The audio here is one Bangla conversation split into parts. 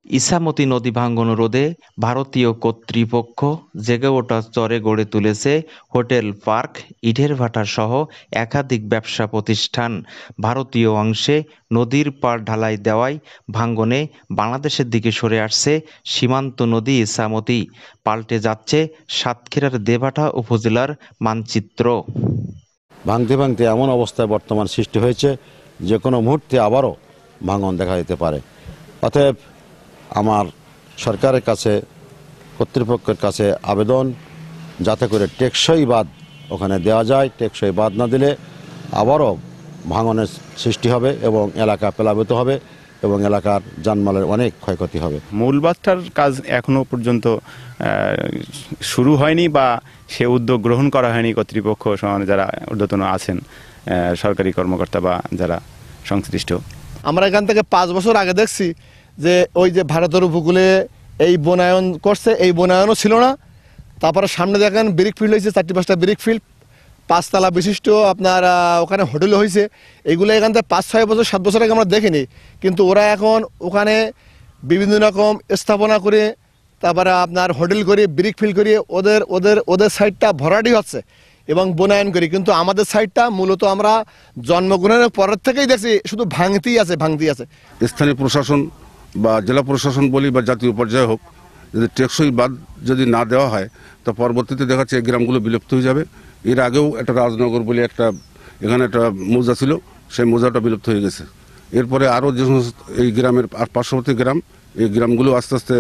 ইছামতি নদী ভাঙ্গন রোধে ভারতীয় কর্তৃপক্ষ জেগে ওঠা চরে গড়ে তুলেছে হোটেল, পার্ক, ইটের ভাটা সহ একাধিক ব্যবসা প্রতিষ্ঠান। ভারতীয় অংশে নদীর পাড় ঢালাই দেওয়ায় ভাঙ্গনে বাংলাদেশের দিকে সরে আসছে সীমান্ত নদী ইছামতি। পাল্টে যাচ্ছে সাতক্ষীরার দেবাটা উপজেলার মানচিত্র। ভাঙতে ভাঙতে এমন অবস্থায় বর্তমান সৃষ্টি হয়েছে যে কোনো মুহূর্তে আবারও ভাঙন দেখা দিতে পারে। অতএব আমার সরকারের কাছে, কর্তৃপক্ষের কাছে আবেদন, যাতে করে টেকসই বাঁধ ওখানে দেওয়া যায়। টেকসই বাঁধ না দিলে আবারও ভাঙনের সৃষ্টি হবে এবং এলাকা প্লাবিত হবে এবং এলাকার জানমালের অনেক ক্ষয়ক্ষতি হবে। মূল বাঁধটার কাজ এখনো পর্যন্ত শুরু হয়নি বা সে উদ্যোগ গ্রহণ করা হয়নি কর্তৃপক্ষ যারা ঊর্ধ্বতন আছেন, সরকারি কর্মকর্তা বা যারা সংশ্লিষ্ট। আমরা এখান থেকে 5 বছর আগে দেখছি যে ওই যে ভারতের উপকূলে এই বনায়ন করছে, এই বনায়নও ছিল না। তারপরে সামনে দেখেন ব্রিক ফিল্ড হয়েছে, 4-5টা ব্রিক ফিল্ড, 5 তলা বিশিষ্ট আপনার ওখানে হোটেল হয়েছে। এইগুলো এখান থেকে 5-6 বছর 7 বছর আগে আমরা দেখিনি, কিন্তু ওরা এখন ওখানে বিভিন্ন রকম স্থাপনা করে, তারপরে আপনার হোটেল করে, ব্রিক ফিল্ড করে ওদের ওদের ওদের সাইডটা ভরাটি হচ্ছে এবং বনায়ন করি। কিন্তু আমাদের সাইডটা মূলত আমরা জন্মগ্রহণের পরের থেকেই দেখছি শুধু ভাঙতেই আছে। স্থানীয় প্রশাসন বা জেলা প্রশাসন বলি বা জাতীয় পর্যায়ে হোক, যদি টেকসই বাঁধ যদি না দেওয়া হয় তো পরবর্তীতে দেখা যাচ্ছে এই গ্রামগুলো বিলুপ্ত হয়ে যাবে। এর আগেও একটা রাজনগর বলে এখানে একটা মৌজা ছিল, সেই মৌজাটা বিলুপ্ত হয়ে গেছে। এরপরে আরও যে সমস্ত এই গ্রামের পার্শ্ববর্তী গ্রাম, এই গ্রামগুলো আস্তে আস্তে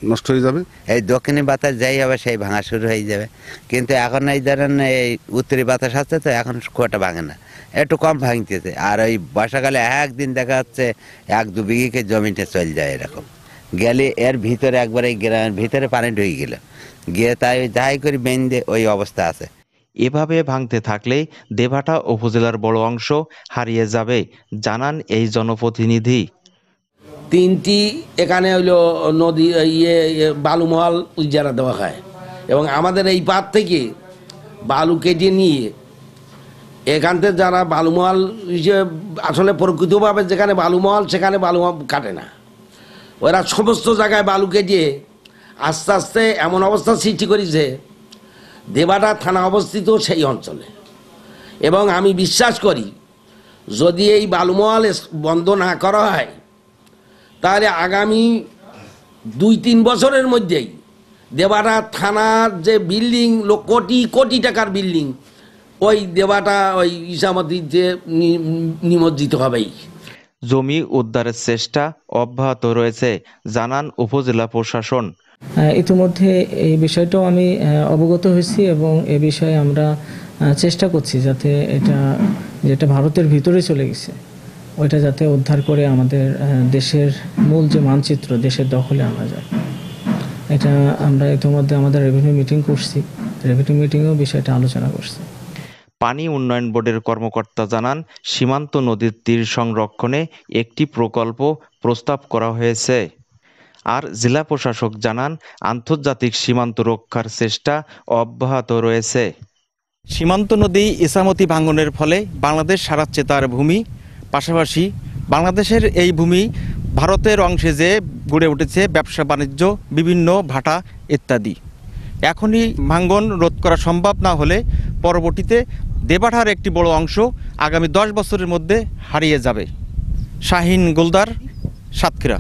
নষ্ট হয়ে যাবে। এই দক্ষিণী বাতাস যাই হবে সেই ভাঙা শুরু হয়ে যাবে, কিন্তু এখন এই ধরেন এই উত্তরী বাতাস আসছে তো এখন খুব একটা ভাঙে না, একটু কম ভাঙতেছে। আর ওই বর্ষাকালে একদিন দেখা যাচ্ছে 1-2 বিঘে জমিতে চলে যায়, এরকম গেলে এর ভিতরে একবার এই গ্রামের ভিতরে পানি ঢুকে গেল, গিয়ে তাই যাই করে বেঁধে ওই অবস্থা আছে। এভাবে ভাঙতে থাকলে দেবাটা উপজেলার বড় অংশ হারিয়ে যাবে, জানান এই জনপ্রতিনিধি। 3টি এখানে হইলো নদী বালুমহল ইজারা দেওয়া হয় এবং আমাদের এই পার থেকে বালু কেটে নিয়ে এখান থেকে যারা বালুমহল আসলে প্রকৃতভাবে যেখানে বালুমহল সেখানে বালু কাটে না, ওরা সমস্ত জায়গায় বালু কেটে আস্তে আস্তে এমন অবস্থা সৃষ্টি করেছে দেবাটা থানা অবস্থিত সেই অঞ্চলে। এবং আমি বিশ্বাস করি যদি এই বালুমহল বন্ধ না করা হয় তাহলে আগামী 2-3 বছরের মধ্যেই দেবাটা থানার যে বিল্ডিং, কোটি কোটি টাকার বিল্ডিং, ওই দেবাটা ওই ইছামতিতে নিমজ্জিত হবেই। জমি উদ্ধারের চেষ্টা অব্যাহত রয়েছে, জানান উপজেলা প্রশাসন। ইতিমধ্যে এই বিষয়টাও আমি অবগত হয়েছি এবং এ বিষয়ে আমরা চেষ্টা করছি যাতে এটা যেটা ভারতের ভিতরে চলে গেছে ওইটা যাতে উদ্ধার করে আমাদের দেশের মূল যে মানচিত্র দেশের দখলে আনা যায়। এটা আমরা ইতিমধ্যে আমাদের রেভিনিউ মিটিং করছি, রেভিনিউ মিটিংয়েও বিষয়টা আলোচনা করছি। পানি উন্নয়ন বোর্ডের কর্মকর্তা জানান, সীমান্ত নদীর তীর সংরক্ষণে একটি প্রকল্প প্রস্তাব করা হয়েছে। আর জেলা প্রশাসক জানান, আন্তর্জাতিক সীমান্ত রক্ষার চেষ্টা অব্যাহত রয়েছে। সীমান্ত নদী ইছামতি ভাঙ্গনের ফলে বাংলাদেশ হারাচ্ছে তার ভূমি, পাশাপাশি বাংলাদেশের এই ভূমি ভারতের অংশে যে গড়ে উঠেছে ব্যবসা বাণিজ্য, বিভিন্ন ভাটা ইত্যাদি। এখনই ভাঙ্গন রোধ করা সম্ভব না হলে পরবর্তীতে দেবাটার একটি বড় অংশ আগামী 10 বছরের মধ্যে হারিয়ে যাবে। শাহিন গোলদার, সাতক্ষীরা।